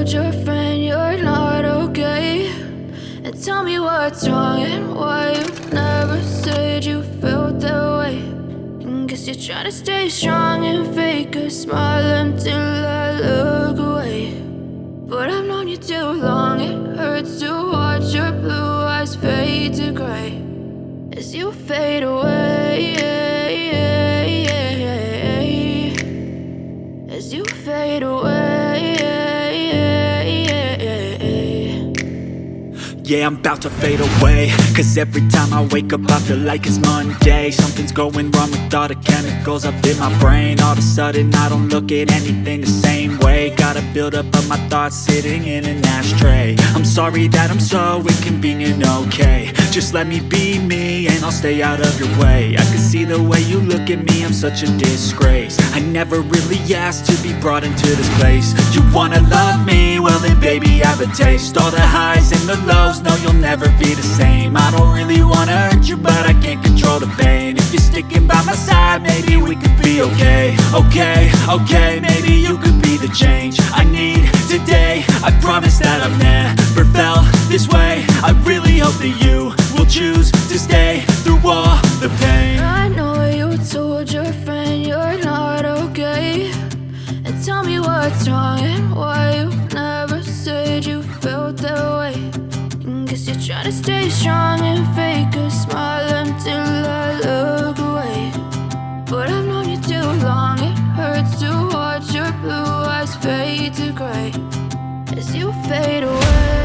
told your friend you're not okay, and tell me what's wrong and why you never said you felt that way. And guess you're trying to stay strong and fake a smile until I look away. But I've known you too long, it hurts to watch your blue eyes fade to gray as you fade away, as you fade away. Yeah, I'm about to fade away, cause every time I wake up I feel like it's Monday. Something's going wrong with all the chemicals up in my brain. All of a sudden I don't look at anything the same way. Got a build up of my thoughts sitting in an ashtray. I'm sorry that I'm so inconvenient, okay. Just let me be me and I'll stay out of your way. I can see the way you look at me, I'm such a disgrace. I never really asked to be brought into this place. You wanna love me? Well then baby, have a taste. All the highs and the lows, no, you'll never be the same. I don't really wanna hurt you, but I can't control the pain. If you're sticking by my side, maybe we could be okay. Okay, maybe you could be the change I need today. I promise that I've never felt this way. I really hope that you will choose to stay through all the pain. I know you told your friend you're not okay, and tell me what's wrong and why you never said you felt that way. And guess you're trying to stay strong and fake a smile until I look away. But I've known you too long, it hurts to watch your blue eyes fade to gray as you fade away.